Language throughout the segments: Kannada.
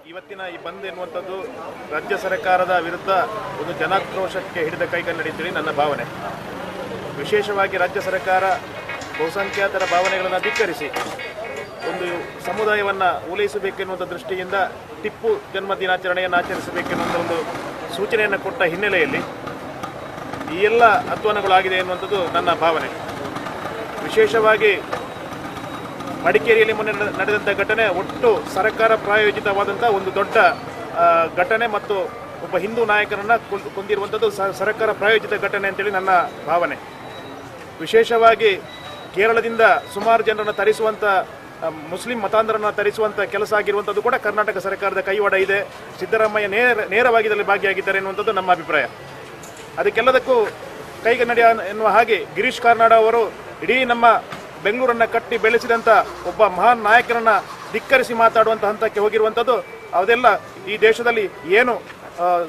ಇವತ್ತಿನ ಈ ಬಂದ್ ಎನ್ನುವಂಥದ್ದು ರಾಜ್ಯ ಸರ್ಕಾರದ ವಿರುದ್ಧ ಒಂದು ಜನಾಕ್ರೋಶಕ್ಕೆ ಹಿಡಿದ ಕೈಗನ್ನಡಿತೇಳಿ ನನ್ನ ಭಾವನೆ. ವಿಶೇಷವಾಗಿ ರಾಜ್ಯ ಸರ್ಕಾರ ಬಹುಸಂಖ್ಯಾತರ ಭಾವನೆಗಳನ್ನು ಧಿಕ್ಕರಿಸಿ ಒಂದು ಸಮುದಾಯವನ್ನು ಓಲೈಸಬೇಕೆನ್ನುವಂಥ ದೃಷ್ಟಿಯಿಂದ ಟಿಪ್ಪು ಜನ್ಮದಿನಾಚರಣೆಯನ್ನು ಆಚರಿಸಬೇಕೆನ್ನುವಂಥ ಒಂದು ಸೂಚನೆಯನ್ನು ಕೊಟ್ಟ ಹಿನ್ನೆಲೆಯಲ್ಲಿ ಈ ಎಲ್ಲ ಅಧ್ವಾನಗಳಾಗಿದೆ ಎನ್ನುವಂಥದ್ದು ನನ್ನ ಭಾವನೆ. ವಿಶೇಷವಾಗಿ ಮಡಿಕೇರಿಯಲ್ಲಿ ಮೊನ್ನೆ ನಡೆದಂಥ ಘಟನೆ ಒಟ್ಟು ಸರ್ಕಾರ ಪ್ರಾಯೋಜಿತವಾದಂಥ ಒಂದು ದೊಡ್ಡ ಘಟನೆ ಮತ್ತು ಒಬ್ಬ ಹಿಂದೂ ನಾಯಕರನ್ನು ಕೊಂದಿರುವಂಥದ್ದು ಸರ್ಕಾರ ಪ್ರಾಯೋಜಿತ ಘಟನೆ ಅಂತೇಳಿ ನನ್ನ ಭಾವನೆ. ವಿಶೇಷವಾಗಿ ಕೇರಳದಿಂದ ಸುಮಾರು ಜನರನ್ನು ತರಿಸುವಂಥ ಮುಸ್ಲಿಂ ಮತಾಂಧರನ್ನು ತರಿಸುವಂಥ ಕೆಲಸ ಆಗಿರುವಂಥದ್ದು ಕೂಡ ಕರ್ನಾಟಕ ಸರ್ಕಾರದ ಕೈವಾಡ ಇದೆ. ಸಿದ್ದರಾಮಯ್ಯ ನೇರವಾಗಿ ಇದರಲ್ಲಿ ಭಾಗಿಯಾಗಿದ್ದಾರೆ ಎನ್ನುವಂಥದ್ದು ನಮ್ಮ ಅಭಿಪ್ರಾಯ. ಅದಕ್ಕೆಲ್ಲದಕ್ಕೂ ಕೈಗನ್ನಡಿ ಎನ್ನುವ ಹಾಗೆ ಗಿರೀಶ್ ಕಾರ್ನಾಡ್ ಅವರು ಇಡೀ ನಮ್ಮ ಬೆಂಗಳೂರನ್ನು ಕಟ್ಟಿ ಬೆಳೆಸಿದಂಥ ಒಬ್ಬ ಮಹಾನ್ ನಾಯಕರನ್ನು ಧಿಕ್ಕರಿಸಿ ಮಾತಾಡುವಂಥ ಹಂತಕ್ಕೆ ಹೋಗಿರುವಂಥದ್ದು ಅದೆಲ್ಲ ಈ ದೇಶದಲ್ಲಿ ಏನು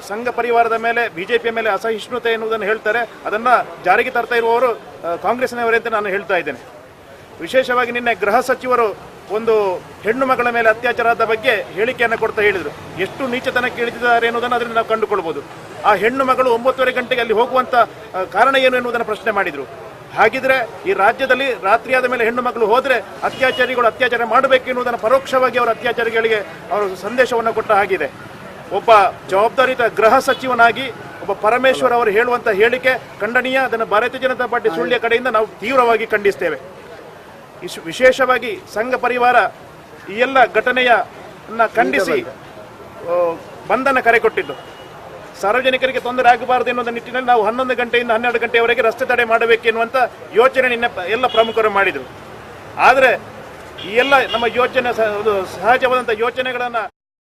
ಸಂಘ ಪರಿವಾರದ ಮೇಲೆ ಬಿಜೆಪಿಯ ಮೇಲೆ ಅಸಹಿಷ್ಣುತೆ ಎನ್ನುವುದನ್ನು ಹೇಳ್ತಾರೆ, ಅದನ್ನು ಜಾರಿಗೆ ತರ್ತಾ ಇರುವವರು ಕಾಂಗ್ರೆಸ್ನವರೇ ಅಂತ ನಾನು ಹೇಳ್ತಾ ಇದ್ದೇನೆ. ವಿಶೇಷವಾಗಿ ನಿನ್ನೆ ಗೃಹ ಸಚಿವರು ಒಂದು ಹೆಣ್ಣು ಮಗಳ ಮೇಲೆ ಅತ್ಯಾಚಾರದ ಬಗ್ಗೆ ಹೇಳಿಕೆಯನ್ನು ಕೊಡ್ತಾ ಹೇಳಿದರು. ಎಷ್ಟು ನೀಚತನಕ್ಕೆ ಇಳಿದಿದ್ದಾರೆ ಎನ್ನುವುದನ್ನು ಅದರಿಂದ ನಾವು ಕಂಡುಕೊಳ್ಬೋದು. ಆ ಹೆಣ್ಣು ಮಗಳು 9:30 ಗಂಟೆಗೆ ಅಲ್ಲಿ ಹೋಗುವಂಥ ಕಾರಣ ಏನು ಎನ್ನುವುದನ್ನು ಪ್ರಶ್ನೆ ಮಾಡಿದರು. ಹಾಗಿದ್ರೆ ಈ ರಾಜ್ಯದಲ್ಲಿ ರಾತ್ರಿಯಾದ ಮೇಲೆ ಹೆಣ್ಣು ಮಕ್ಕಳು ಹೋದರೆ ಅತ್ಯಾಚಾರಿಗಳು ಅತ್ಯಾಚಾರ ಮಾಡಬೇಕು ಎನ್ನುವುದನ್ನು ಪರೋಕ್ಷವಾಗಿ ಅವರ ಅತ್ಯಾಚಾರಿಗಳಿಗೆ ಅವರು ಸಂದೇಶವನ್ನು ಕೊಟ್ಟ ಹಾಗಿದೆ. ಒಬ್ಬ ಜವಾಬ್ದಾರಿತ ಗೃಹ ಸಚಿವನಾಗಿ ಒಬ್ಬ ಪರಮೇಶ್ವರ್ ಅವರು ಹೇಳುವಂಥ ಹೇಳಿಕೆ ಖಂಡನೀಯ. ಅದನ್ನು ಭಾರತೀಯ ಜನತಾ ಪಾರ್ಟಿ ಸುಳ್ಳಿಯ ಕಡೆಯಿಂದ ನಾವು ತೀವ್ರವಾಗಿ ಖಂಡಿಸ್ತೇವೆ. ವಿಶೇಷವಾಗಿ ಸಂಘ ಪರಿವಾರ ಈ ಎಲ್ಲ ಘಟನೆಯನ್ನು ಖಂಡಿಸಿ ಬಂಧನ ಕರೆ ಕೊಟ್ಟಿದ್ದು. ಸಾರ್ವಜನಿಕರಿಗೆ ತೊಂದರೆ ಆಗಬಾರದು ಎನ್ನುವ ನಿಟ್ಟಿನಲ್ಲಿ ನಾವು 11 ಗಂಟೆಯಿಂದ 12 ಗಂಟೆಯವರೆಗೆ ರಸ್ತೆ ತಡೆ ಮಾಡಬೇಕೆನ್ನುವಂಥ ಯೋಚನೆ ನಿನ್ನೆ ಎಲ್ಲ ಪ್ರಮುಖರು ಮಾಡಿದರು. ಆದರೆ ಈ ಎಲ್ಲ ನಮ್ಮ ಯೋಚನೆ ಸಹಜವಾದಂಥ ಯೋಚನೆಗಳನ್ನು